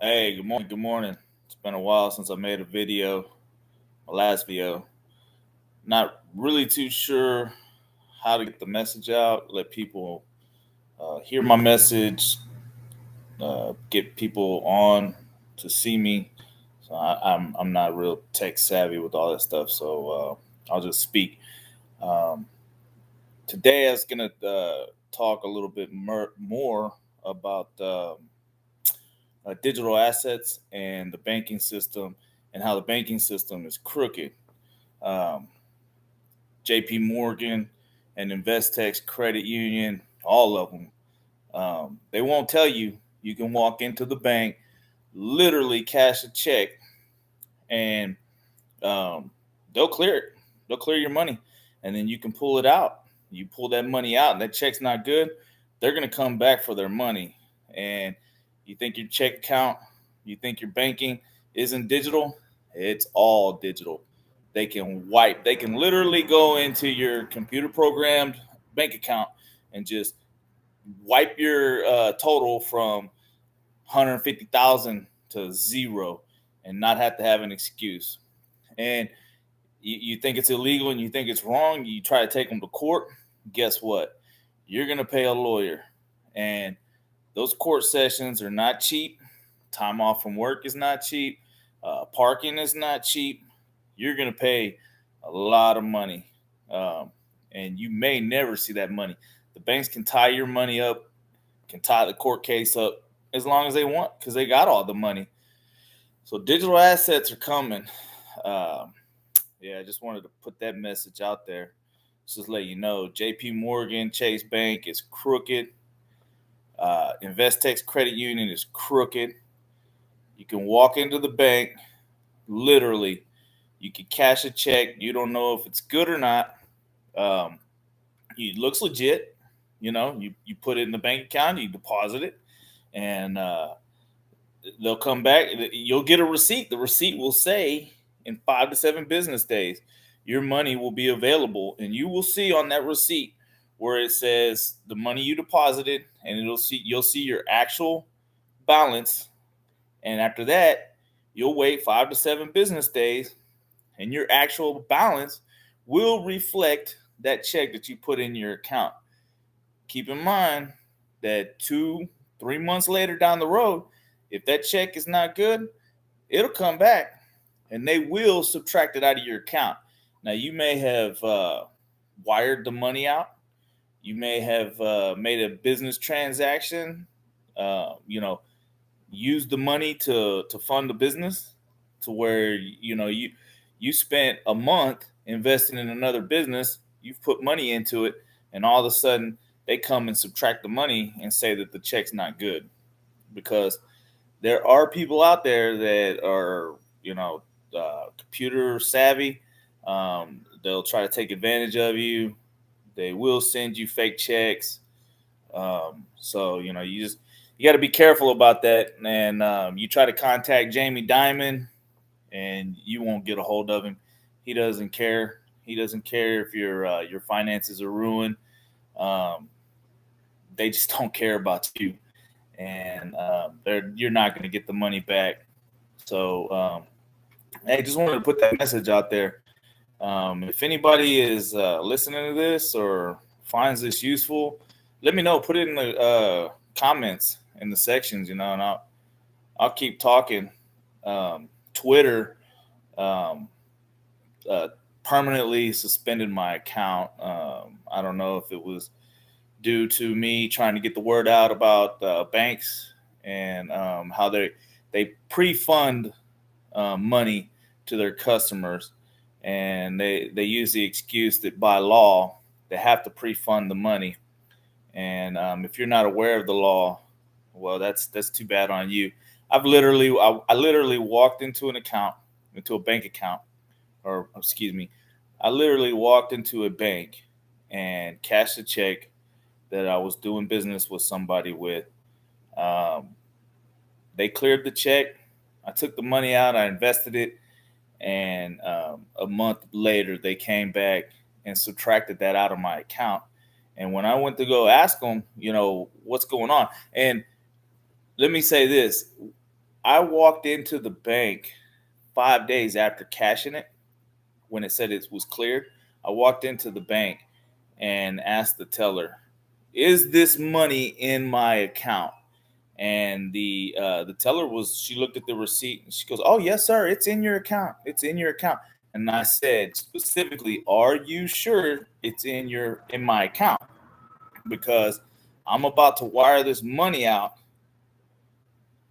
Hey, good morning. Good morning. It's been a while since I made a video, my last video. Not really too sure how to get the message out, let people hear my message, get people on to see me. So I'm not real tech savvy with all that stuff. So I'll just speak. Um, Today I was gonna talk a little bit more about digital assets and the banking system and how the banking system is crooked. Um, JP Morgan and Investex Credit Union, all of them, they won't tell you you can walk into the bank, literally cash a check, and um, they'll clear it. They'll clear your money, and then you can pull it out. You pull that money out, and that check's not good. They're gonna come back for their money. And you think your check account, you think your banking isn't digital? It's all digital. They can wipe. They can literally go into your computer programmed bank account and just wipe your total from 150,000 to zero, and not have to have an excuse. And you think it's illegal and you think it's wrong, you try to take them to court. Guess what? You're going to pay a lawyer. And those court sessions are not cheap. Time off from work is not cheap. Parking is not cheap. You're going to pay a lot of money. And you may never see that money. The banks can tie your money up, can tie the court case up as long as they want because they got all the money. So digital assets are coming. Um, yeah, I just wanted to put that message out there. Just let you know, J.P. Morgan Chase Bank is crooked. Investex Credit Union is crooked. You can walk into the bank, literally. You can cash a check. You don't know if it's good or not. Um, it looks legit. You put it in the bank account, you deposit it, and they'll come back. You'll get a receipt. The receipt will say in 5 to 7 business days, your money will be available, and you will see on that receipt where it says the money you deposited, and you'll see your actual balance. And after that, you'll wait 5 to 7 business days, and your actual balance will reflect that check that you put in your account. Keep in mind that 2, 3 months later down the road, if that check is not good, it'll come back and they will subtract it out of your account. Now, you may have wired the money out. You may have made a business transaction, used the money to fund the business to where, you spent a month investing in another business. You've put money into it, and all of a sudden they come and subtract the money and say that the check's not good because there are people out there that are, computer savvy. They'll try to take advantage of you. They will send you fake checks. So you got to be careful about that. And you try to contact Jamie Dimon, and you won't get a hold of him. He doesn't care. He doesn't care if your finances are ruined. Um, they just don't care about you, and you're not going to get the money back. So, hey, just wanted to put that message out there. If anybody is listening to this or finds this useful, let me know. Put it in the comments in the sections, and I'll keep talking. Twitter um, uh, permanently suspended my account. I don't know if it was due to me trying to get the word out about banks and how they pre-fund money to their customers, and they use the excuse that by law they have to pre-fund the money. And if you're not aware of the law, well, that's too bad on you. I literally walked into a bank account, or excuse me, I literally walked into a bank and cashed a check that I was doing business with somebody with. Um, they cleared the check. I took the money out. I invested it, and a month later, they came back and subtracted that out of my account. And when I went to go ask them, what's going on, and let me say this: I walked into the bank 5 days after cashing it when it said it was cleared. I walked into the bank and asked the teller, "Is this money in my account?" And the teller she looked at the receipt and she goes, "Oh yes, sir, it's in your account. It's in your account." And I said specifically, "Are you sure it's in my account? Because I'm about to wire this money out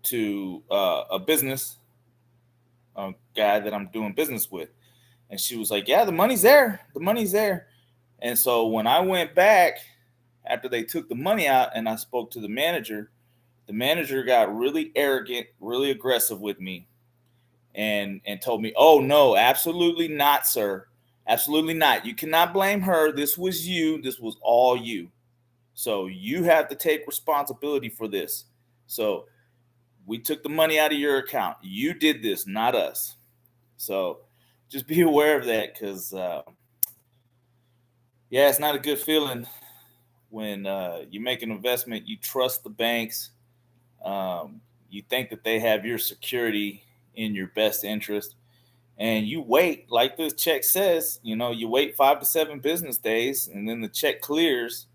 to a business guy that I'm doing business with." And she was like, "Yeah, the money's there. The money's there." And so when I went back after they took the money out and I spoke to the manager got really arrogant, really aggressive with me, and told me, "Oh no, absolutely not, sir. Absolutely not. You cannot blame her. This was you. This was all you. So you have to take responsibility for this. So we took the money out of your account. You did this, not us." So just be aware of that, because yeah, it's not a good feeling when you make an investment. You trust the banks. You think that they have your security in your best interest, and you wait, like this check says, you wait 5 to 7 business days, and then the check clears,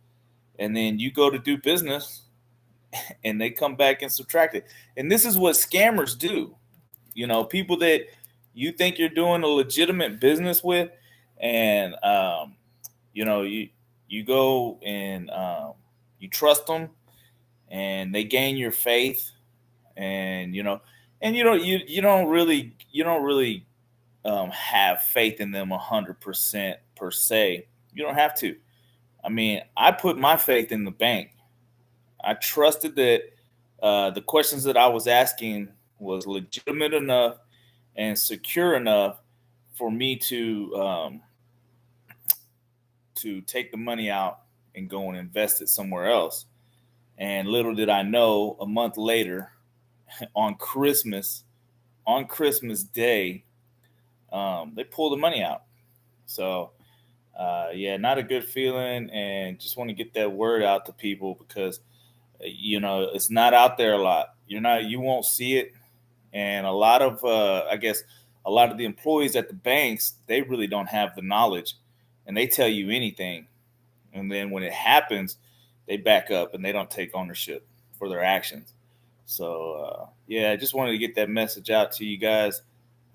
and then you go to do business, and they come back and subtract it. And this is what scammers do. People that you think you're doing a legitimate business with, and you go and you trust them, and they gain your faith, and you don't really have faith in them 100% per se. You don't have to. I mean, I put my faith in the bank. I trusted that the questions that I was asking was legitimate enough and secure enough for me to take the money out and go and invest it somewhere else. And little did I know, a month later, on Christmas Day, they pulled the money out. So yeah, not a good feeling, and just want to get that word out to people, because it's not out there a lot. You won't see it, and a lot of I guess a lot of the employees at the banks, they really don't have the knowledge, and they tell you anything, and then when it happens, they back up and they don't take ownership for their actions. So yeah, I just wanted to get that message out to you guys.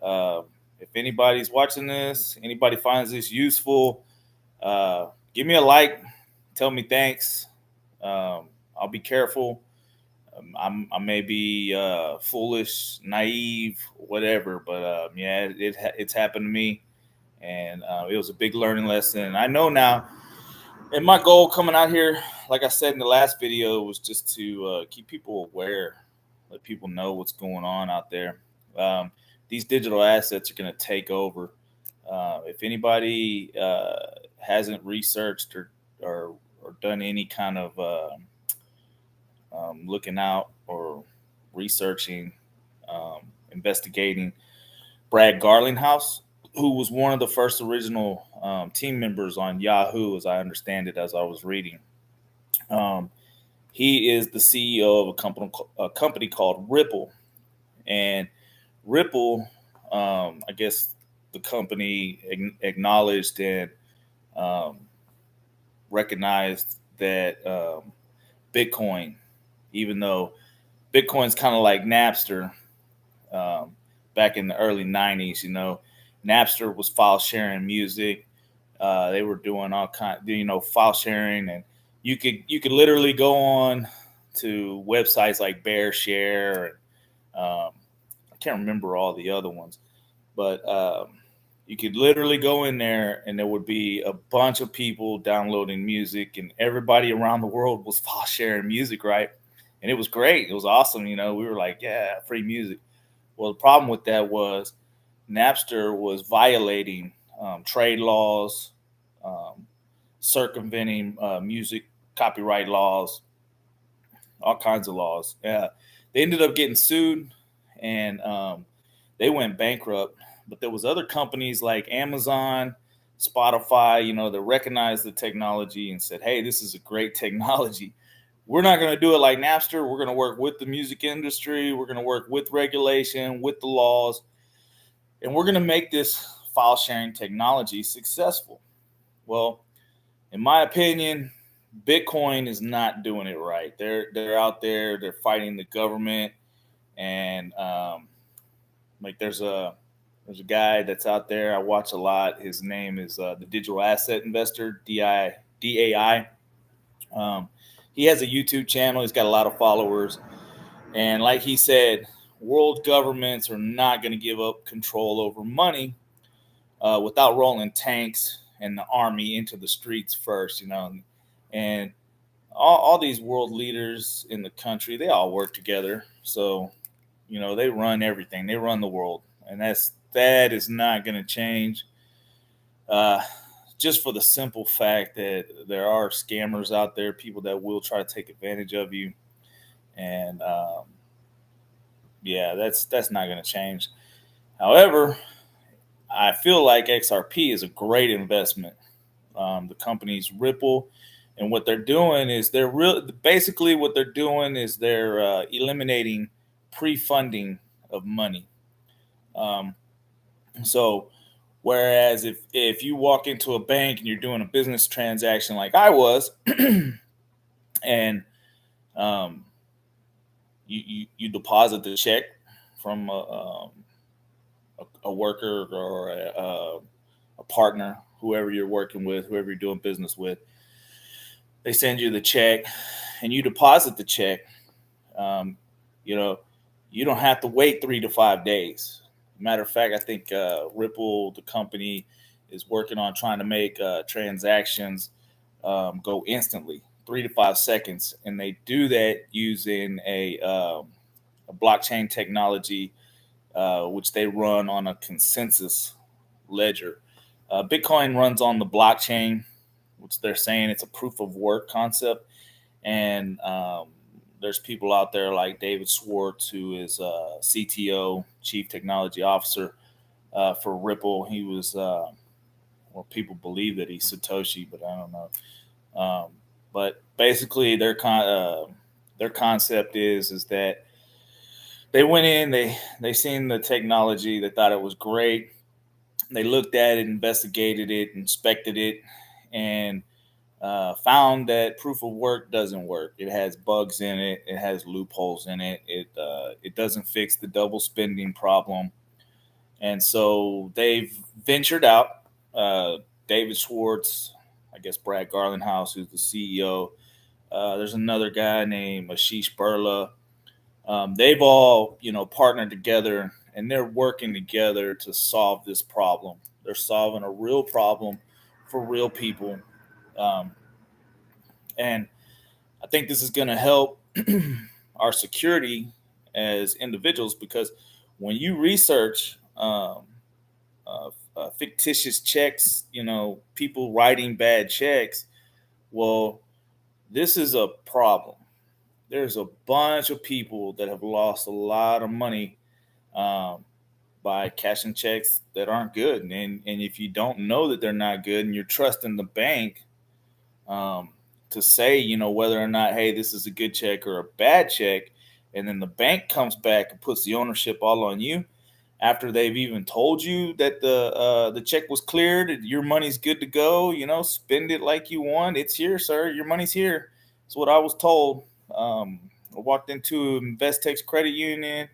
Uh, if anybody's watching this, anybody finds this useful, give me a like, tell me thanks. I'll be careful. I may be foolish, naive, whatever, but yeah, it's happened to me, and it was a big learning lesson. I know now, and my goal coming out here, like I said in the last video, was just to keep people aware, let people know what's going on out there. These digital assets are going to take over. If anybody hasn't researched or done any kind of looking out or researching, investigating Brad Garlinghouse, who was one of the first original team members on Yahoo, as I understand it, as I was reading. He is the CEO of a company called Ripple, and Ripple, I guess the company acknowledged and recognized that Bitcoin, even though Bitcoin's kind of like Napster, back in the early 90s, Napster was file sharing music. They were doing all kind, file sharing, and you could literally go on to websites like BearShare, and I can't remember all the other ones, but you could literally go in there and there would be a bunch of people downloading music, and everybody around the world was file sharing music, right? And it was great. It was awesome. We were like, yeah, free music. Well, the problem with that was Napster was violating trade laws, circumventing music copyright laws, all kinds of laws. Yeah, they ended up getting sued, and they went bankrupt. But there was other companies like Amazon, Spotify, that recognized the technology and said, "Hey, this is a great technology. we're not going to do it like Napster. We're going to work with the music industry. We're going to work with regulation, with the laws, and we're going to make this file sharing technology successful. Well, in my opinion, Bitcoin is not doing it right. They're out there. They're fighting the government, and like there's a guy that's out there I watch a lot. His name is the Digital Asset Investor, DAI. Um, he has a YouTube channel. He's got a lot of followers, and like he said, world governments are not going to give up control over money without rolling tanks and the army into the streets first. And all these world leaders in the country, they all work together. So, they run everything. They run the world, and that is not going to change. Just for the simple fact that there are scammers out there, people that will try to take advantage of you, and yeah, that's not going to change. However, I feel like XRP is a great investment. The company's Ripple, and what they're doing is basically what they're doing is they're eliminating pre-funding of money. So whereas if you walk into a bank and you're doing a business transaction like I was, and um, you deposit the check from a worker or a partner, whoever you're working with, whoever you're doing business with, they send you the check and you deposit the check. You know, you don't have to wait 3 to 5 days. Matter of fact, I think Ripple, the company, is working on trying to make transactions go instantly, 3 to 5 seconds, and they do that using a blockchain technology, which they run on a consensus ledger. Bitcoin runs on the blockchain, which they're saying it's a proof of work concept, and there's people out there like David Schwartz, who is CTO, Chief Technology Officer for Ripple. He was, people believe that he's Satoshi, but I don't know. But basically, their concept is that they went in, they seen the technology, they thought it was great. They looked at it, investigated it, inspected it, and found that proof of work doesn't work. It has bugs in it. It has loopholes in it. It doesn't fix the double spending problem. And so they've ventured out. David Schwartz, I guess Brad Garlinghouse, who's the CEO. There's another guy named Ashish Burla. They've all, partnered together, and they're working together to solve this problem. They're solving a real problem for real people. Um, and I think this is going to help our security as individuals, because when you research fictitious checks, people writing bad checks, well, this is a problem. There's a bunch of people that have lost a lot of money um, by cashing checks that aren't good. And if you don't know that they're not good and you're trusting the bank um, to say, whether or not, hey, this is a good check or a bad check, and then the bank comes back and puts the ownership all on you after they've even told you that the check was cleared, your money's good to go, spend it like you want. It's here, sir. Your money's here. That's what I was told. I walked into Investex credit union.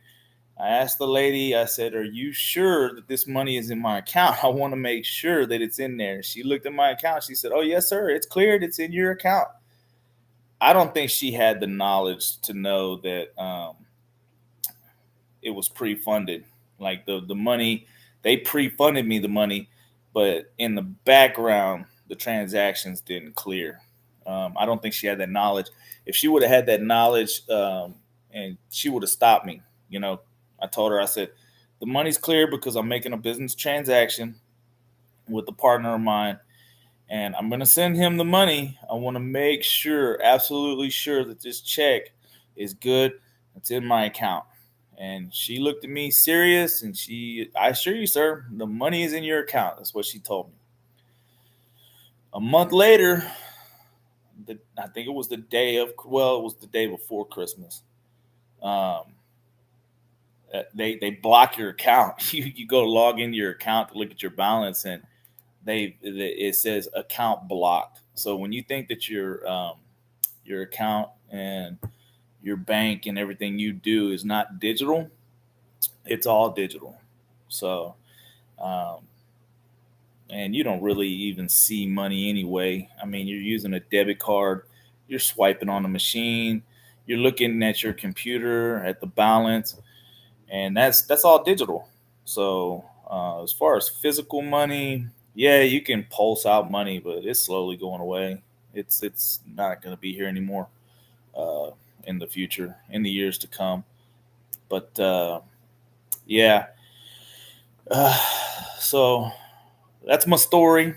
I asked the lady, I said, are you sure that this money is in my account? I want to make sure that it's in there. She looked at my account. She said, oh, yes, sir. It's cleared. It's in your account. I don't think she had the knowledge to know that it was pre-funded. Like the money, they pre-funded me the money, but in the background, the transactions didn't clear. I don't think she had that knowledge. If she would have had that knowledge, and she would have stopped me, I told her, I said, the money's clear because I'm making a business transaction with a partner of mine, and I'm going to send him the money. I want to make sure, absolutely sure, that this check is good. It's in my account. And she looked at me serious, and I assure you, sir, the money is in your account. That's what she told me. A month later, I think it was the day of, well, it was the day before Christmas. Um, they block your account. You go log into your account to look at your balance, and it says account blocked. So when you think that your account and your bank and everything you do is not digital, it's all digital. So um, and you don't really even see money anyway. I mean, you're using a debit card, you're swiping on the machine, you're looking at your computer at the balance, and that's all digital. So as far as physical money, yeah, you can pulse out money, but it's slowly going away. It's not going to be here anymore uh, in the future, in the years to come. But yeah, uh, so that's my story.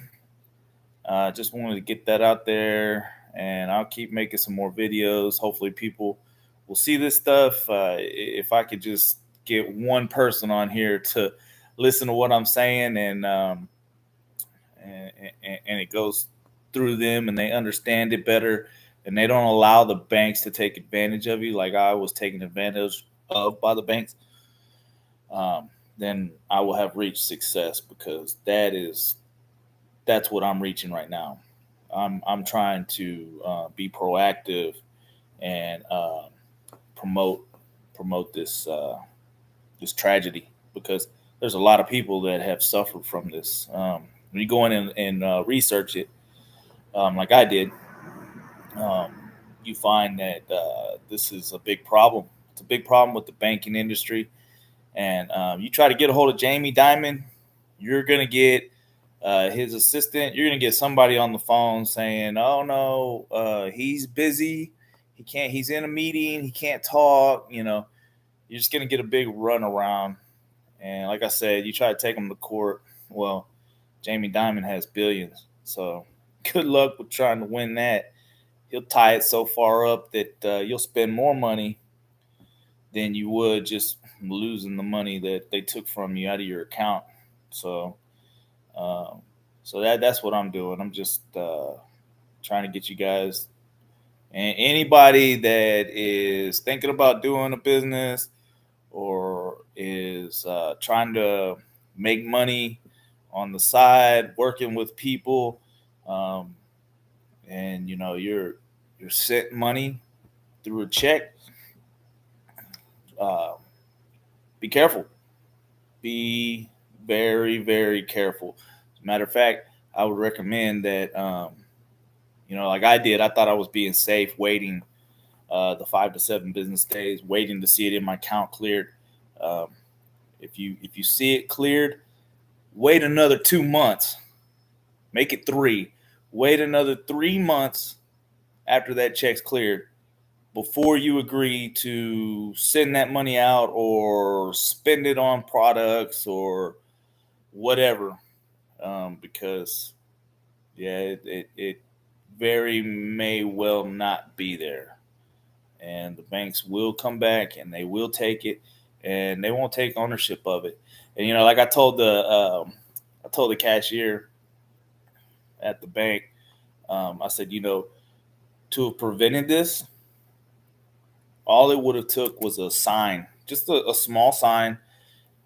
Just wanted to get that out there, and I'll keep making some more videos. Hopefully, people will see this stuff. If I could just get one person on here to listen to what I'm saying, and it goes through them, and they understand it better, and they don't allow the banks to take advantage of you like I was taken advantage of by the banks. Um, then I will have reached success, because that's what I'm reaching right now. I'm trying to be proactive and promote promote this tragedy, because there's a lot of people that have suffered from this. When you go in and research it, like I did, um, you find that this is a big problem. It's a big problem with the banking industry, and you try to get a hold of Jamie Dimon, you're gonna get his assistant. You're gonna get somebody on the phone saying, "Oh no, he's busy. He can't. He's in a meeting. He can't talk." You're just gonna get a big runaround. And like I said, you try to take him to court. Well, Jamie Dimon has billions, so good luck with trying to win that. He'll tie it so far up that you'll spend more money than you would just losing the money that they took from you out of your account. So Um, so that's what I'm doing. I'm just trying to get you guys, and anybody that is thinking about doing a business or is trying to make money on the side, working with people, um, and you're sent money through a check. Uh, be careful. Be very, very careful. As a matter of fact, I would recommend that. Like I did, I thought I was being safe, waiting the 5 to 7 business days, waiting to see it in my account cleared. Um, if you see it cleared, wait another 2 months, make it 3. Wait another 3 months after that check's cleared before you agree to send that money out or spend it on products or whatever. Because yeah, it very may well not be there, and the banks will come back and they will take it, and they won't take ownership of it. And like I told the cashier at the bank, I said, to have prevented this, all it would have took was a sign, just a small sign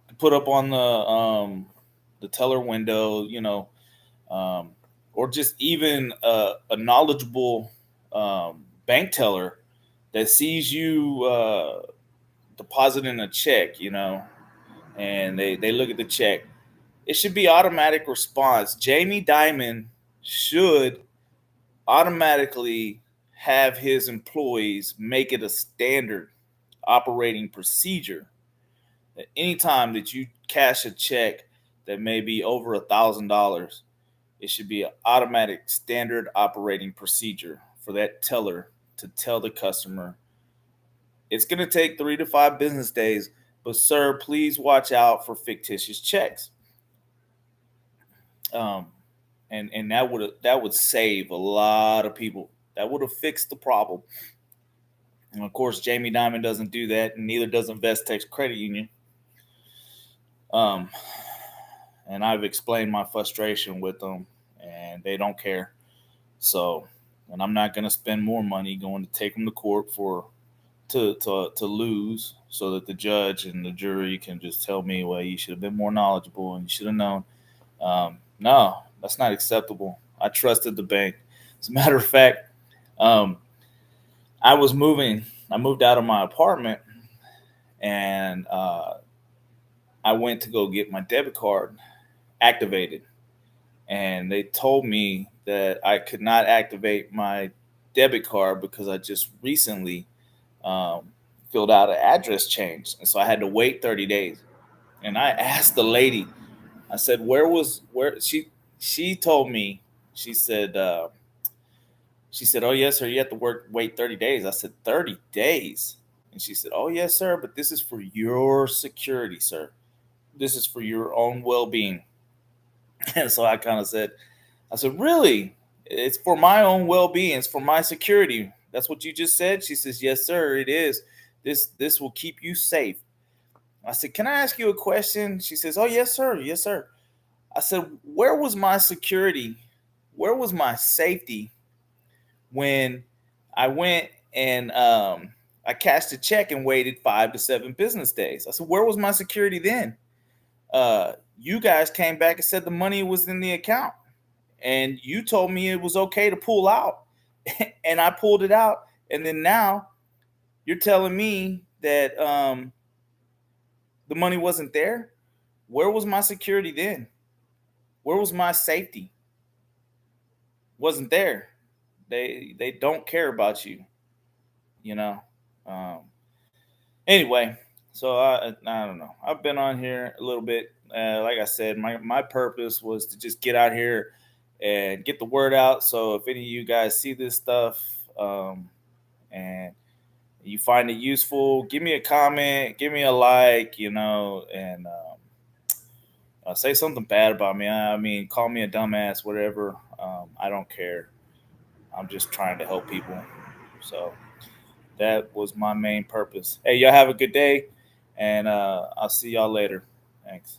to put up on the teller window, um, or just even a knowledgeable bank teller that sees you depositing a check, and they look at the check. It should be automatic response. Jamie Dimon should automatically have his employees make it a standard operating procedure that anytime that you cash a check that may be over $1,000, it should be an automatic standard operating procedure for that teller to tell the customer it's going to take 3 to 5 business days, but sir, please watch out for fictitious checks. Um, and that would save a lot of people. That would have fixed the problem. And of course, Jamie Dimon doesn't do that, and neither does Investex Credit Union. Um, and I've explained my frustration with them, and they don't care. So and I'm not going to spend more money going to take them to court for to lose, so that the judge and the jury can just tell me, well, you should have been more knowledgeable and you should have known. No, that's not acceptable. I trusted the bank. As a matter of fact, um, I was moving. I moved out of my apartment, and I went to go get my debit card activated, and they told me that I could not activate my debit card because I just recently um, filled out an address change, and so I had to wait 30 days. And I asked the lady, I said, where she told me, she said, oh yes, sir, you have to wait 30 days. I said, 30 days. And she said, oh yes, sir, but this is for your security, sir. This is for your own well-being. And so I kind of said, I said, really? It's for my own well-being. It's for my security. That's what you just said? She says, yes, sir, it is. This will keep you safe. I said, can I ask you a question? She says, oh, yes, sir. Yes, sir. I said, where was my security? Where was my safety when I went and I cashed a check and waited 5 to 7 business days? I said, where was my security then? You guys came back and said the money was in the account, and you told me it was okay to pull out, and I pulled it out, and then now you're telling me that the money wasn't there. Where was my security then? Where was my safety? Wasn't there. They don't care about you, you know. Um, anyway, so I don't know. I've been on here a little bit. Like I said, my purpose was to just get out here and get the word out. So if any of you guys see this stuff and you find it useful, give me a comment, give me a like, and say something bad about me. I mean, call me a dumbass, whatever. I don't care. I'm just trying to help people. So that was my main purpose. Hey, y'all have a good day, and I'll see y'all later. Thanks.